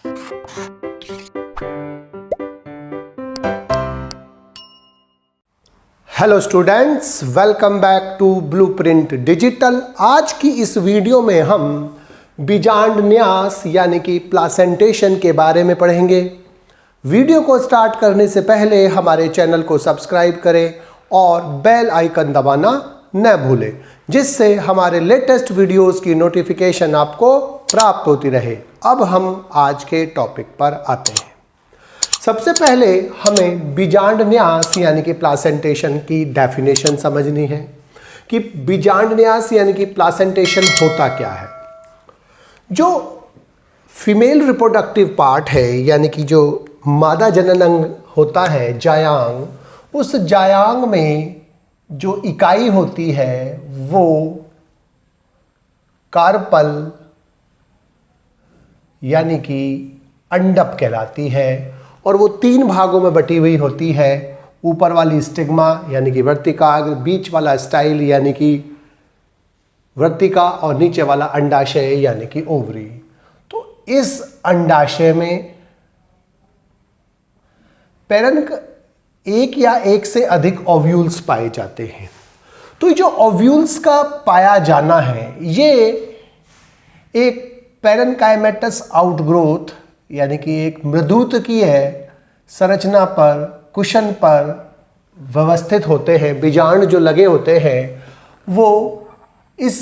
Hello students, welcome back to Blueprint Digital. आज की इस वीडियो में हम बीजांड न्यास यानी कि प्लासेंटेशन के बारे में पढ़ेंगे। वीडियो को स्टार्ट करने से पहले हमारे चैनल को सब्सक्राइब करें और बेल आइकन दबाना न भूलें, जिससे हमारे लेटेस्ट वीडियोस की नोटिफिकेशन आपको प्राप्त होती रहे। अब हम आज के टॉपिक पर आते हैं। सबसे पहले हमें बीजांड न्यास यानी कि प्लासेंटेशन की डेफिनेशन समझनी है कि बीजांड न्यास यानी कि प्लासेंटेशन होता क्या है। जो फीमेल रिप्रोडक्टिव पार्ट है यानी कि जो मादा जनन अंग होता है, जायांग, उस जायांग में जो इकाई होती है वो कार्पल यानी कि अंडप कहलाती है और वो 3 भागों में बटी हुई होती है। ऊपर वाली स्टिग्मा यानी कि वर्तिकाग्र, बीच वाला स्टाइल यानी कि वर्तिका और नीचे वाला अंडाशय यानी कि ओवरी। तो इस अंडाशय में पेरेंट एक या एक से अधिक ओव्यूल्स पाए जाते हैं। तो जो ओव्यूल्स का पाया जाना है ये एक पेरेन्काइमेटस आउटग्रोथ यानी कि एक मृदुतकीय संरचना पर, कुशन पर व्यवस्थित होते हैं। बीजांड जो लगे होते हैं वो इस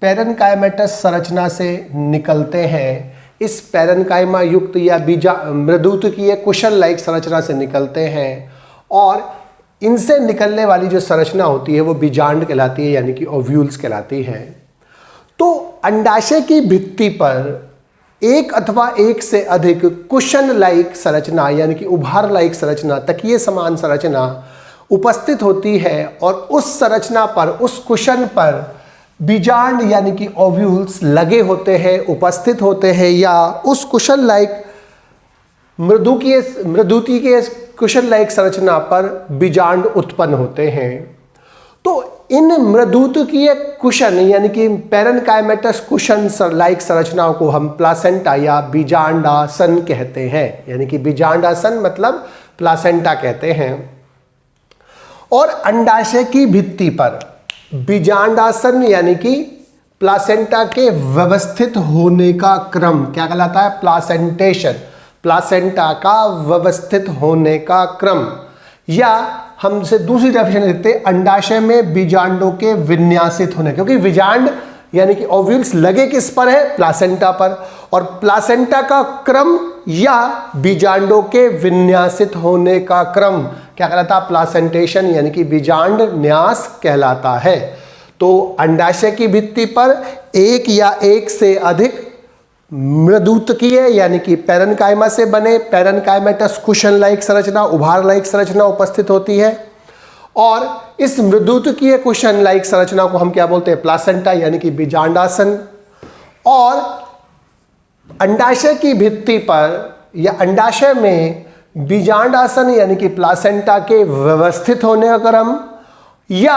पेरेन्काइमेटस संरचना से निकलते हैं। इस पेरेन्काइमा युक्त या मृदुतकीय कुशन लाइक संरचना से निकलते हैं और इनसे निकलने वाली जो संरचना होती है वो बीजांड कहलाती है यानी कि ओव्यूल्स कहलाती है। तो अंडाशय की भित्ति पर एक अथवा एक से अधिक कुशन लाइक संरचना यानी कि उभार लाइक संरचना, तकिए समान संरचना उपस्थित होती है और उस संरचना पर, उस कुशन पर बीजांड यानी कि ओव्यूल्स लगे होते हैं, उपस्थित होते हैं या उस कुशन लाइक मृदुती के कुशन लाइक संरचना पर बीजांड उत्पन्न होते हैं। तो इन मृदुतकीय कुशन यानी कि पेरेन्काइमेटस कुशन लाइक संरचनाओं को हम प्लासेंटा या बीजांडासन कहते हैं, यानी कि बीजांडासन मतलब प्लासेंटा कहते हैं। और अंडाशय की भित्ति पर बीजांडासन यानी कि प्लासेंटा के व्यवस्थित होने का क्रम क्या कहलाता है? प्लासेंटेशन। प्लासेंटा का व्यवस्थित होने का क्रम, या हमसे दूसरी डेफिनेशन देखते हैं, अंडाशय में बीजांडों के विन्यासित होने, क्योंकि बीजांड यानी कि ओव्यूल्स लगे किस पर है? प्लासेंटा पर। और प्लासेंटा का क्रम या बीजांडों के विन्यासित होने का क्रम क्या कहलाता है? प्लासेंटेशन यानी कि बीजांड न्यास कहलाता है। तो अंडाशय की भित्ति पर एक या एक से अधिक मृदुतकीय यानी कि पेरेन्काइमा से बने पेरेन्काइमेटस कुशन लाइक संरचना, उभार लाइक संरचना उपस्थित होती है और इस मृदुतकीय कुशन लाइक संरचना को हम क्या बोलते हैं? प्लासेंटा यानी कि बीजांडासन। और अंडाशय की भित्ति पर या अंडाशय में बीजांडासन यानी कि प्लासेंटा के व्यवस्थित होने का क्रम, या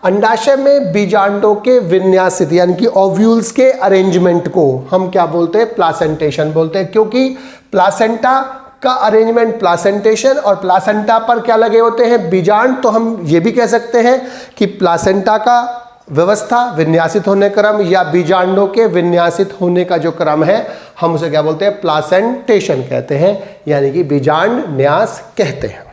अंडाशय में बीजांडों के विन्यासित यानी कि ओव्यूल्स के अरेंजमेंट को हम क्या बोलते हैं? प्लासेंटेशन बोलते हैं, क्योंकि प्लासेंटा का अरेंजमेंट प्लासेंटेशन और प्लासेंटा पर क्या लगे होते हैं? बीजांड। तो हम ये भी कह सकते हैं कि प्लासेंटा का व्यवस्था, विन्यासित होने क्रम या बीजांडों के विन्यासित होने का जो क्रम है हम उसे क्या बोलते हैं? प्लासेंटेशन कहते हैं, यानी कि बीजांड न्यास कहते हैं।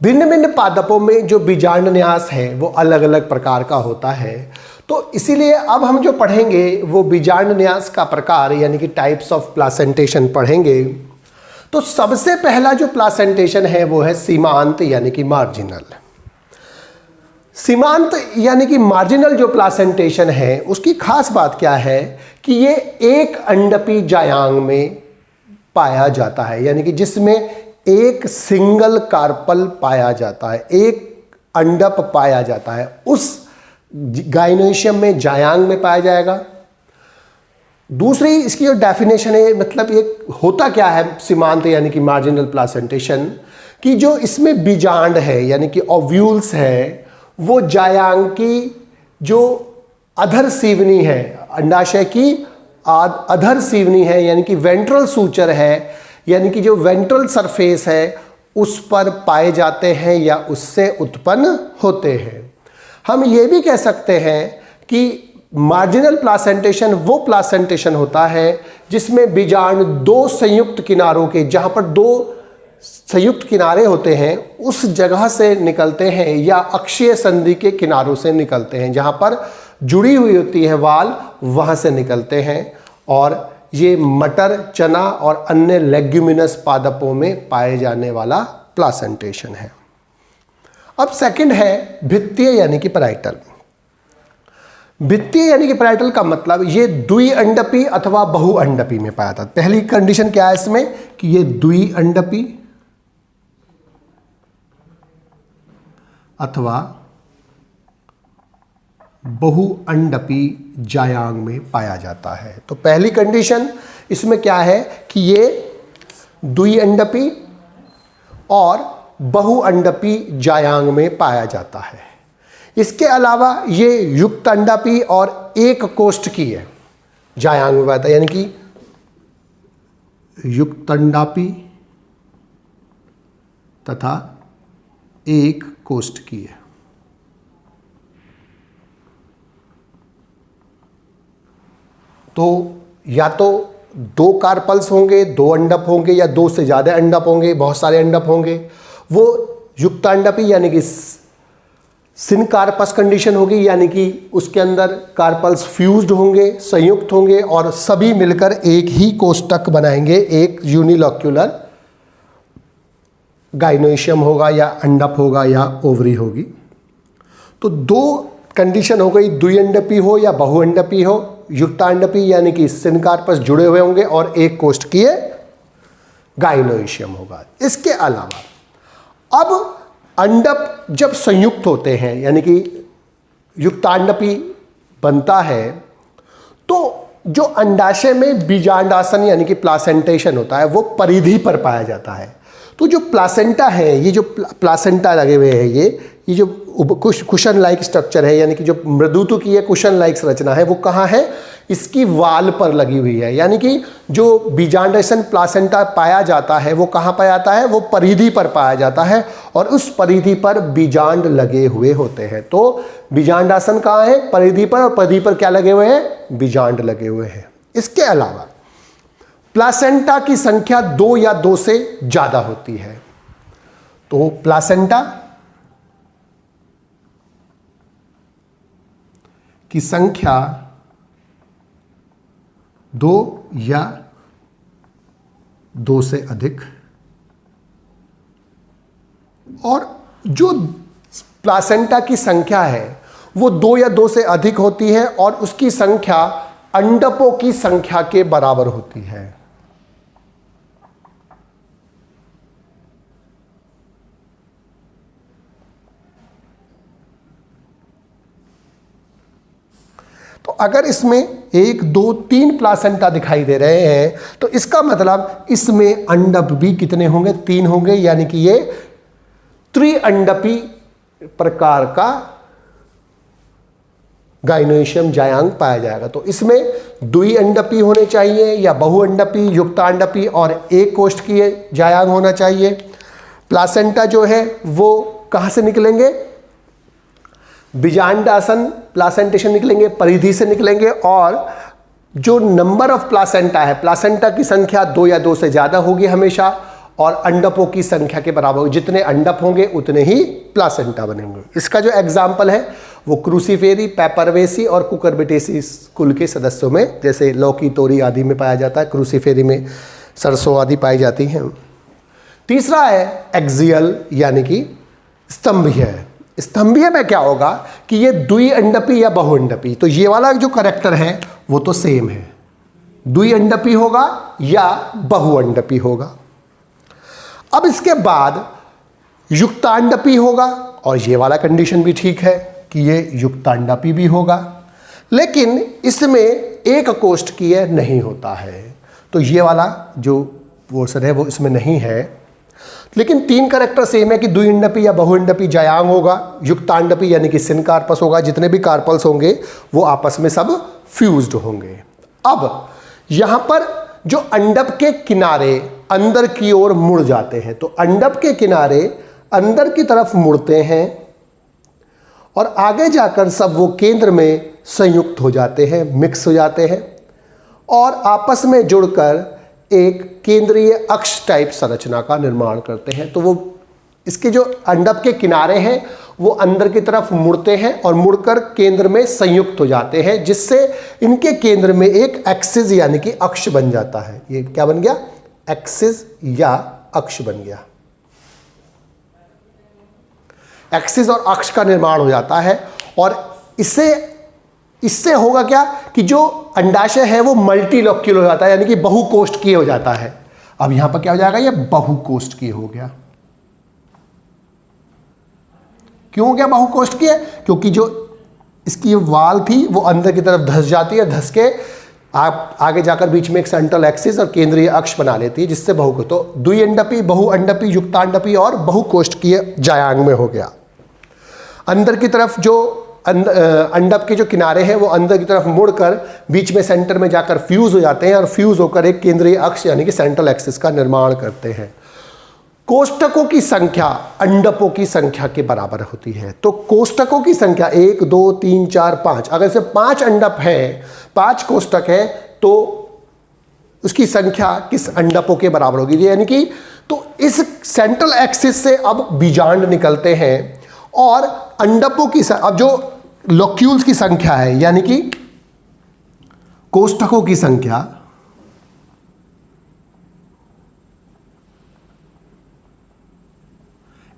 भिन्न भिन्न पादपों में जो बीजांड न्यास है वो अलग अलग प्रकार का होता है। तो इसीलिए अब हम जो पढ़ेंगे वो बीजांड न्यास का प्रकार यानी कि टाइप्स ऑफ प्लासेंटेशन पढ़ेंगे। तो सबसे पहला जो प्लासेंटेशन है वो है सीमांत यानी कि मार्जिनल। सीमांत यानी कि मार्जिनल जो प्लासेंटेशन है उसकी खास बात क्या है कि ये एक अंडपी जायांग में पाया जाता है, यानी कि जिसमें एक सिंगल कार्पल पाया जाता है, एक अंडप पाया जाता है, उस गाइनोशियम में, जायांग में पाया जाएगा। दूसरी इसकी जो डेफिनेशन है, मतलब ये होता क्या है सीमांत यानी कि मार्जिनल प्लासेंटेशन, कि जो इसमें बीजांड है यानी कि ओव्यूल्स है वो जायांग की जो अधर सीवनी है, अंडाशय की अधर सीवनी है यानी कि वेंट्रल सूचर है, यानी कि जो वेंट्रल सरफेस है उस पर पाए जाते हैं या उससे उत्पन्न होते हैं। हम ये भी कह सकते हैं कि मार्जिनल प्लासेंटेशन वो प्लासेंटेशन होता है जिसमें बीजांड दो संयुक्त किनारों के, जहाँ पर दो संयुक्त किनारे होते हैं उस जगह से निकलते हैं या अक्षीय संधि के किनारों से निकलते हैं, जहाँ पर जुड़ी हुई होती है वाल वहाँ से निकलते हैं। और ये मटर, चना और अन्य लेग्यूमिनस पादपों में पाए जाने वाला प्लासेंटेशन है। अब सेकंड है भित्तीय यानी कि पैराइटल। भित्तीय यानी कि पैराइटल का मतलब ये द्विअंडपी अथवा बहुअंडपी में पाया जाता है। पहली कंडीशन क्या है इसमें कि ये द्विअंडपी अथवा बहुअंडपी जायांग में पाया जाता है। तो पहली कंडीशन इसमें क्या है कि ये द्विअंडपी और बहुअंडपी जायांग में पाया जाता है। इसके अलावा ये युक्त अंडापी और एक कोष्ठकीय है जायांग में पाया जाता है, यानी कि युक्त अंडापी तथा एक कोष्ठकीय। तो या तो दो कार्पल्स होंगे, दो अंडप होंगे, या दो से ज्यादा अंडप होंगे, बहुत सारे अंडप होंगे, वो युक्तांडपी यानी कि सिनकार्पस कंडीशन होगी, यानी कि उसके अंदर कार्पल्स फ्यूज्ड होंगे, संयुक्त होंगे और सभी मिलकर एक ही कोष्ठक बनाएंगे, एक यूनिलॉक्यूलर गाइनोइशियम होगा या अंडप होगा या ओवरी होगी। तो दो कंडीशन हो गई, द्विअंडपी हो या बहुअंडपी हो। युक्तांडपी यानी कि सिनकार्पस जुड़े हुए होंगे और एक कोष्ठकीय गाइनोइशियम होगा। इसके अलावा अब अंडप जब संयुक्त होते हैं यानी कि युक्तांडपी बनता है, तो जो अंडाशय में बीजांडासन यानी कि प्लासेंटेशन होता है वो परिधि पर पाया जाता है। तो जो प्लासेंटा है, ये जो प्लासेंटा लगे हुए हैं, ये जो कुशन लाइक स्ट्रक्चर है यानी कि जो मृदुत्व की ये कुशन लाइक संरचना है वो कहाँ है, इसकी वाल पर लगी हुई है। यानी कि जो बीजांडासन प्लासेंटा पाया जाता है वो कहाँ पाया जाता है, वो परिधि पर पाया जाता है और उस परिधि पर बीजांड लगे हुए होते हैं। तो बीजांडासन कहाँ है, परिधि पर, और परिधि पर क्या लगे हुए हैं, बीजांड लगे हुए हैं। इसके अलावा प्लासेंटा की संख्या दो या दो से ज्यादा होती है। तो प्लासेंटा की संख्या दो या दो से अधिक, और जो प्लासेंटा की संख्या है वो दो या दो से अधिक होती है और उसकी संख्या अंडपों की संख्या के बराबर होती है। तो अगर इसमें एक, दो, तीन प्लासेंटा दिखाई दे रहे हैं तो इसका मतलब इसमें अंडप भी कितने होंगे, तीन होंगे, यानी कि ये त्रिअंडपी प्रकार का गाइनोइशियम जायांग पाया जाएगा। तो इसमें द्विअंडपी होने चाहिए या बहुअंडपी, युक्तांडपी और एक कोष्ठकीय जायांग होना चाहिए। प्लासेंटा जो है वो कहां से निकलेंगे, बीजांडासन प्लासेंटेशन निकलेंगे, परिधि से निकलेंगे, और जो नंबर ऑफ प्लासेंटा है, प्लासेंटा की संख्या दो या दो से ज्यादा होगी हमेशा, और अंडपों की संख्या के बराबर होगी। जितने अंडप होंगे उतने ही प्लासेंटा बनेंगे। इसका जो एग्जाम्पल है वो क्रूसीफेरी, पेपरवेसी और कुकुरबिटेसी कुल के सदस्यों में, जैसे लौकी, तोरी आदि में पाया जाता है, क्रूसीफेरी में सरसों आदि पाई जाती हैं। तीसरा है एक्सियल यानी कि स्तंभीय। स्तंभीय में क्या होगा कि ये द्विअंडपी या बहुअंडपी, तो ये वाला जो करेक्टर है वो तो सेम है, द्विअंडपी होगा या बहुअंडपी होगा। अब इसके बाद युक्तांडपी होगा, और ये वाला कंडीशन भी ठीक है कि ये युक्तांडपी भी होगा, लेकिन इसमें एक कोष्ठकीय नहीं होता है। तो ये वाला जो पोर्शन है वो इसमें नहीं है, लेकिन तीन कैरेक्टर सेम है कि द्विअंडपी या बहुअंडपी जायांग होगा, युक्तांडपी यानी कि सिनकार्पस होगा, जितने भी कार्पल्स होंगे वो आपस में सब फ्यूज्ड होंगे। अब यहां पर जो अंडप के किनारे अंदर की ओर मुड़ जाते हैं, तो अंडप के किनारे अंदर की तरफ मुड़ते हैं और आगे जाकर सब वो केंद्र में संयुक्त हो जाते हैं, मिक्स हो जाते हैं और आपस में जुड़कर एक केंद्रीय अक्ष टाइप संरचना का निर्माण करते हैं। तो वो इसके जो अंडप के किनारे हैं वो अंदर की तरफ मुड़ते हैं और मुड़कर केंद्र में संयुक्त हो जाते हैं, जिससे इनके केंद्र में एक एक्सिस यानी कि अक्ष बन जाता है। ये क्या बन गया? एक्सिस या अक्ष बन गया। एक्सिस और अक्ष का निर्माण हो जाता है और इससे होगा क्या कि जो अंडाशय है वो मल्टीलोक्यूल हो जाता है, यानी कि बहुकोष्ठकीय हो जाता है। अब यहां पर क्या हो जाएगा? ये बहुकोष्ठकीय हो गया। क्यों हो गया बहुकोष्ठकीय? क्योंकि जो इसकी वाल थी वो अंदर की तरफ धंस जाती है, धंस के आप आगे जाकर बीच में एक सेंट्रल एक्सिस और केंद्रीय अक्ष बना लेती है, जिससे तो द्विअंडपी, बहुअंडपी, युक्तांडपी और बहुकोष्ठकीय जायांग में हो गया। अंदर की तरफ जो अंडप के जो किनारे हैं वो अंदर की तरफ मुड़कर बीच में सेंटर में जाकर फ्यूज हो जाते हैं और फ्यूज होकर एक केंद्रीय अक्ष यानी कि सेंट्रल एक्सिस का निर्माण करते हैं। कोष्ठकों की संख्या अंडपों की संख्या के बराबर होती है। तो कोष्ठकों की संख्या 1 2 3 4 5, अगर से 5 अंडप है, 5 कोष्ठक है, तो उसकी संख्या किस अंडपों के बराबर होगी? यानी कि तो इस सेंट्रल एक्सिस से अब बीजांड निकलते हैं और अंडपों की अब जो लोक्यूल्स की संख्या है यानी कि कोष्ठकों की संख्या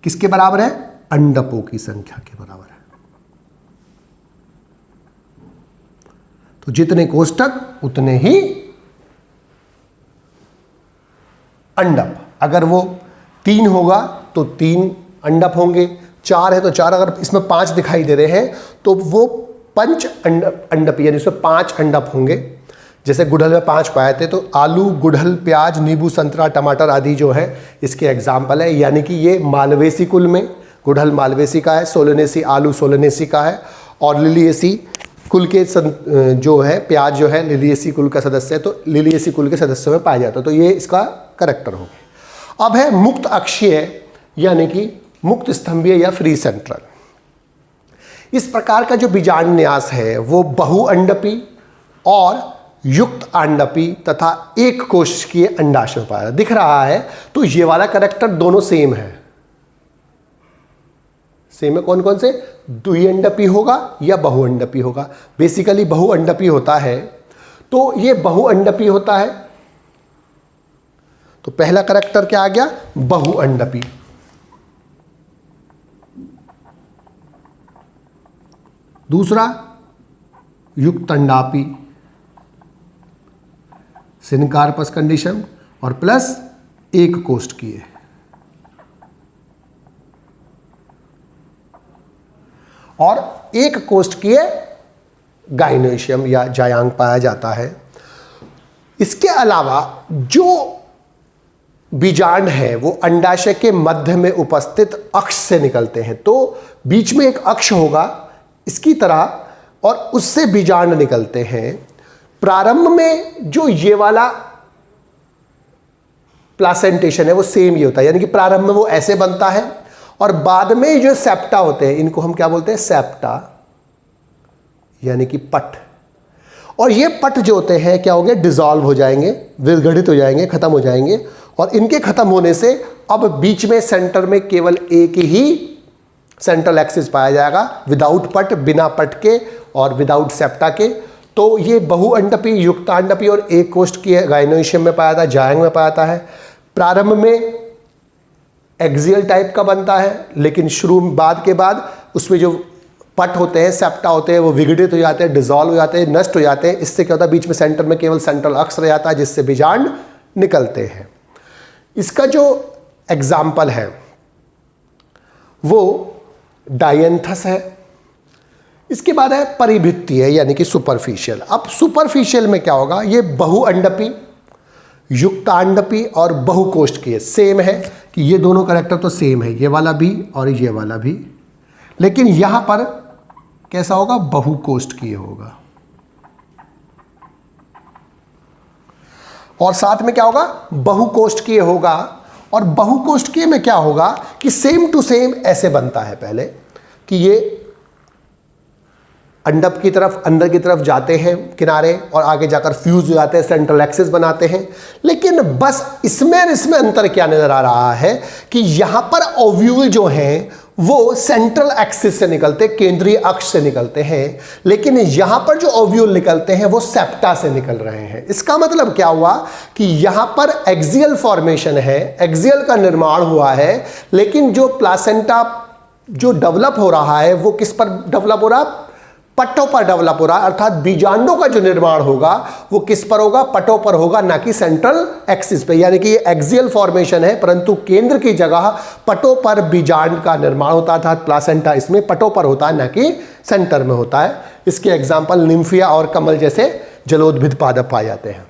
किसके बराबर है? अंडपों की संख्या के बराबर है। तो जितने कोष्ठक उतने ही अंडप। अगर वो 3 होगा तो 3 अंडप होंगे, 4 है तो 4, अगर इसमें 5 दिखाई दे रहे हैं तो वो पंच अंडप यानी इसमें 5 अंडप होंगे। जैसे गुड़हल में 5 पाए थे, तो आलू, गुड़हल, प्याज, नींबू, संतरा, टमाटर आदि जो है इसके एग्जाम्पल है। यानी कि ये मालवेसी कुल में, गुड़हल मालवेसी का है, सोलनेसी आलू सोलनेसी का है और लिलिएसी कुल के जो है प्याज जो है लिलिएसी कुल का सदस्य है, तो लिलिएसी कुल के सदस्यों में पाया जाता है। तो ये इसका करेक्टर हो गया। अब है मुक्त अक्षीय यानी कि मुक्त स्तंभीय या फ्री सेंट्रल। इस प्रकार का जो बीजांडन्यास है वो बहुअंडपी और युक्त अंडपी तथा एक कोशिकीय अंडाशय पाया दिख रहा है। तो ये वाला करेक्टर दोनों सेम है। सेम है कौन कौन से? द्विअंडपी होगा या बहुअंडपी होगा। बेसिकली बहुअंडपी होता है, तो ये बहुअंडपी होता है। तो पहला करेक्टर क्या आ गया? बहुअंडपी। दूसरा युक्तंडापी, सिनकार्पस कंडीशन, और प्लस एक कोष्ठकीय। और एक कोष्ठकीय गाइनोइशियम या जायांग पाया जाता है। इसके अलावा जो बीजांड है वो अंडाशय के मध्य में उपस्थित अक्ष से निकलते हैं। तो बीच में एक अक्ष होगा इसकी तरह और उससे बीजांड निकलते हैं। प्रारंभ में जो ये वाला प्लासेंटेशन है वो सेम ही होता है, यानी कि प्रारंभ में वो ऐसे बनता है और बाद में जो सेप्टा होते हैं इनको हम क्या बोलते हैं? सेप्टा, यानी कि पट। और ये पट जो होते हैं क्या होंगे? डिसॉल्व हो जाएंगे, विघटित हो जाएंगे, खत्म हो जाएंगे। और इनके खत्म होने से अब बीच में सेंटर में केवल एक ही सेंट्रल एक्सिस पाया जाएगा, विदाउट पट, बिना पट के और विदाउट सेप्टा के। तो ये बहुअंडपी, युक्तांडपी और एक कोष्ठकीय गाइनोइशियम में पाया था, जायांग में पाया है। प्रारंभ में एक्सियल टाइप का बनता है, लेकिन शुरू बाद के बाद उसमें जो पट होते हैं, सेप्टा होते हैं, वो विघटित हो जाते हैं, डिसॉल्व हो जाते हैं, नष्ट हो जाते हैं। इससे क्या होता है? बीच में सेंटर में केवल सेंट्रल अक्ष रह जाता है, जिससे बीजांड निकलते हैं। इसका जो एग्जाम्पल है वो डायंथस है। इसके बाद है परिभित्तीय यानी कि सुपरफिशियल। अब सुपरफिशियल में क्या होगा? ये बहुअंडपी, युक्तांडपी और बहुकोष्ठकीय सेम है कि ये दोनों कैरेक्टर तो सेम है, ये वाला भी और ये वाला भी। लेकिन यहां पर कैसा होगा? बहुकोष्ठकीय होगा। और साथ में क्या होगा, बहुकोष्ठकीय होगा। और बहुकोष्ठकीय में क्या होगा कि सेम टू सेम ऐसे बनता है पहले कि ये अंडप की तरफ, अंदर की तरफ जाते हैं किनारे और आगे जाकर फ्यूज हो जाते हैं, सेंट्रल एक्सिस बनाते हैं। लेकिन बस इसमें और इसमें अंतर क्या नजर आ रहा है कि यहां पर ओव्यूल जो हैं वो सेंट्रल एक्सिस से निकलते, केंद्रीय अक्ष से निकलते हैं, लेकिन यहां पर जो ओव्यूल निकलते हैं वो सेप्टा से निकल रहे हैं। इसका मतलब क्या हुआ कि यहां पर एक्सियल फॉर्मेशन है, एक्सियल का निर्माण हुआ है, लेकिन जो प्लासेंटा जो डेवलप हो रहा है वो किस पर डेवलप हो रहा है, पट्टों पर डेवलप हो रहा है। अर्थात बीजांडों का जो निर्माण होगा वो किस पर होगा, पट्टों पर होगा, ना कि सेंट्रल एक्सिस पे। यानी कि ये एक्सियल फॉर्मेशन है, परंतु केंद्र की जगह पट्टों पर बीजांड का निर्माण होता है, अर्थात प्लासेंटा इसमें पट्टों पर होता है, ना कि सेंटर में होता है। इसके एग्जाम्पल निम्फिया और कमल जैसे जलोद्भिद पादप पाए जाते हैं।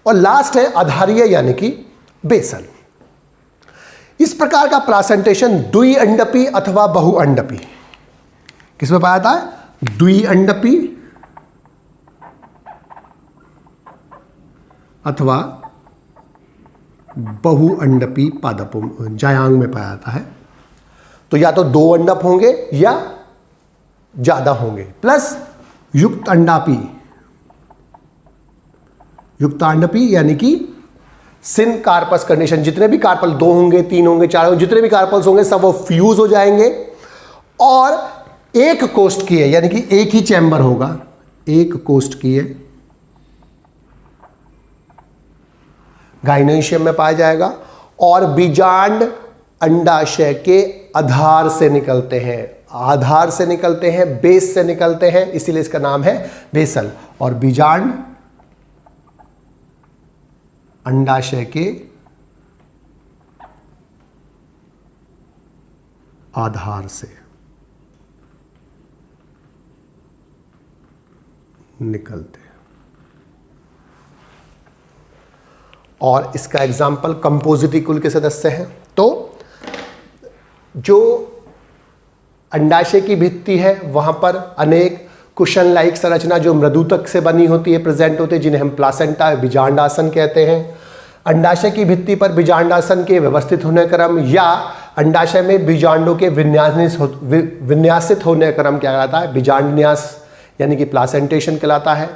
और लास्ट है आधारीय यानी कि बेसल। इस प्रकार का प्लासेंटेशन द्विअंडपी अथवा बहुअंडपी किसमें पाया जाता है, द्विअंडपी अथवा बहुअंडपी पादपों जायांग में पाया जाता है। तो या तो दो अंडप होंगे या ज्यादा होंगे, प्लस युक्त अंडापी, युक्तांडपी यानी कि सिन कार्पस कंडीशन। जितने भी कार्पल, दो होंगे, तीन होंगे, चार होंगे, जितने भी कार्पल्स होंगे सब वो फ्यूज हो जाएंगे और एक कोष्ठकीय यानी कि एक ही चैम्बर होगा, एक कोष्ठकीय गाइनोइशियम में पाया जाएगा। और बीजांड अंडाशय के आधार से निकलते हैं, आधार से निकलते हैं, बेस से निकलते हैं, इसीलिए इसका नाम है बेसल। और बीजांड अंडाशय के आधार से निकलते हैं। और इसका एग्जाम्पल कंपोजिटी कुल के सदस्य हैं। तो जो अंडाशय की भित्ति है वहां पर अनेक कुशन लाइक संरचना जो मृदुतक से बनी होती है प्रेजेंट होती है, जिन्हें हम प्लासेंटा बीजांडासन कहते हैं। अंडाशय की भित्ति पर बीजांडासन के व्यवस्थित होने क्रम या अंडाशय में बीजांडों के विन्यासित होने क्रम क्या कहलाता है, बीजांडन्यास यानी कि प्लासेंटेशन कहलाता है।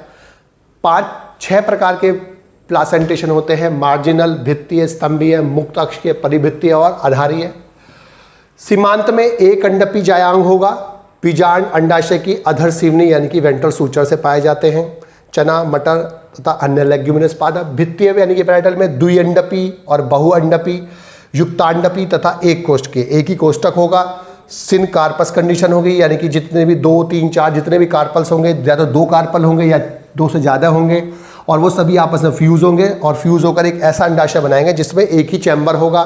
5-6 प्रकार के प्लासेंटेशन होते हैं, मार्जिनल, भित्तीय, स्तंभीय, मुक्त अक्षीय, परिभित्तीय और आधारीय। सीमांत में एक अंडपी जायांग होगा। बीजांड अंडाशय की अधर सीवनी यानी कि वेंट्रल सूचर से पाए जाते हैं। चना, मटर तथा अन्य लेग्यूमिनस पादप। भित्तीय यानी कि पैराइटल में द्विअंडपी और बहुअंडपी, युक्तांडपी तथा एक कोष्ठकीय, एक ही कोष्ठक होगा। सिन कार्पस कंडीशन होगी यानी कि जितने भी 2, 3, 4 जितने भी कार्पल्स होंगे, या तो 2 कार्पल होंगे या 2 से ज़्यादा होंगे और वो सभी आपस में फ्यूज होंगे और फ्यूज होकर एक ऐसा अंडाशय बनाएंगे जिसमें एक ही चैम्बर होगा।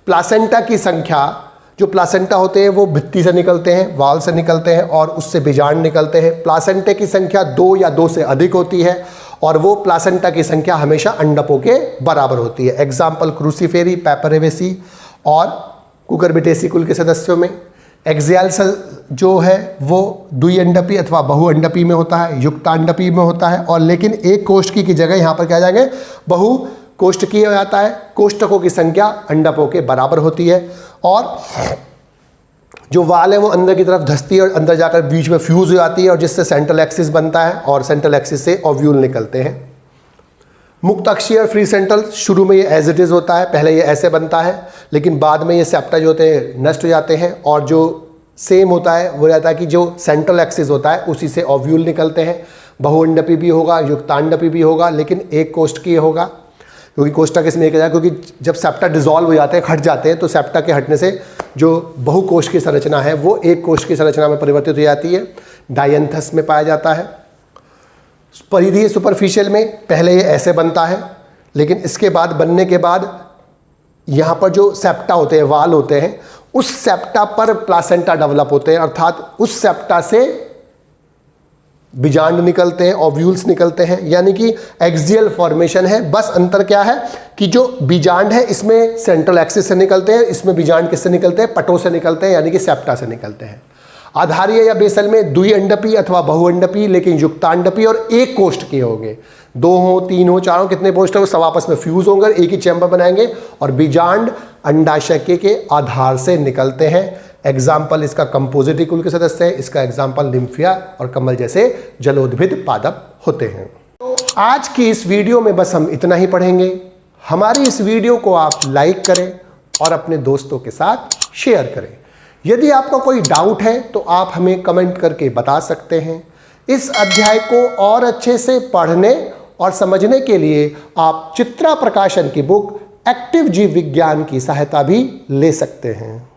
प्लासेंटा की संख्या, जो प्लासेंटा होते हैं वो भित्ति से निकलते हैं, वाल से निकलते हैं और उससे बीजांड निकलते हैं। प्लासेंटे की संख्या 2 या 2 से अधिक होती है और वो प्लासेंटा की संख्या हमेशा अंडपों के बराबर होती है। एग्जाम्पल क्रूसीफेरी, पैपरेवेसी और कुकुरबिटेसी कुल के सदस्यों में। एक्सियल जो है वो द्विअंडपी अथवा बहुअंडपी में होता है, युक्तांडपी में होता है। और लेकिन एक कोष्ठकी की जगह यहाँ पर क्या जाएंगे, बहु कोष्ठकीय हो जाता है। कोष्ठकों की संख्या अंडपों के बराबर होती है और जो वाल है वो अंदर की तरफ धंसती है और अंदर जाकर बीच में फ्यूज हो जाती है और जिससे सेंट्रल एक्सिस बनता है और सेंट्रल एक्सिस से ओव्यूल निकलते हैं। मुक्त अक्षीय और फ्री सेंट्रल, शुरू में ये एज इट इज होता है, पहले ये ऐसे बनता है लेकिन बाद में ये सेप्टा जो होते हैं नष्ट हो जाते हैं और जो सेम होता है वो रहता है कि जो सेंट्रल एक्सिस होता है उसी से ओव्यूल निकलते हैं। बहुअंडपी भी होगा, युक्तांडपी भी होगा, लेकिन एक कोष्ठकीय होगा क्योंकि कोष्ठक इसमें एक है, क्योंकि जब सेप्टा डिसॉल्व हो जाते हैं, हट जाते हैं, तो सेप्टा के हटने से जो बहुकोश की संरचना है वो एक कोश की संरचना में परिवर्तित हो जाती है। डायंथस में पाया जाता है। परिधीय सुपरफिशियल में पहले ये ऐसे बनता है लेकिन इसके बाद बनने के बाद यहाँ पर जो सेप्टा होते हैं, वाल होते हैं, उस सेप्टा पर प्लासेंटा डेवलप होते हैं, अर्थात उस सेप्टा से बीजांड निकलते हैं, ओव्यूल्स निकलते हैं, यानी कि एक्सियल फॉर्मेशन है। बस अंतर क्या है कि जो बीजांड है इसमें सेंट्रल एक्सिस से निकलते हैं, इसमें बीजांड किससे निकलते हैं, पटों से निकलते हैं, यानी कि सेप्टा से निकलते हैं। आधारीय या बेसल में द्विअंडपी अथवा बहुअंडपी लेकिन युक्तांडपी और एक कोष्ठ के होंगे। 2 हो, 3 हो, 4 हो, कितने कोष्ठ हो, सब आपस में फ्यूज होंगे, एक ही चैम्बर बनाएंगे और बीजांड अंडाशय के आधार से निकलते हैं। एग्जाम्पल इसका कंपोजिटी कुल के सदस्य है, इसका एग्जाम्पल निम्फिया और कमल जैसे जलोद्भिद पादप होते हैं। तो आज की इस वीडियो में बस हम इतना ही पढ़ेंगे। हमारी इस वीडियो को आप लाइक करें और अपने दोस्तों के साथ शेयर करें। यदि आपका कोई डाउट है तो आप हमें कमेंट करके बता सकते हैं। इस अध्याय को और अच्छे से पढ़ने और समझने के लिए आप चित्रा प्रकाशन की बुक एक्टिव जीव विज्ञान की सहायता भी ले सकते हैं।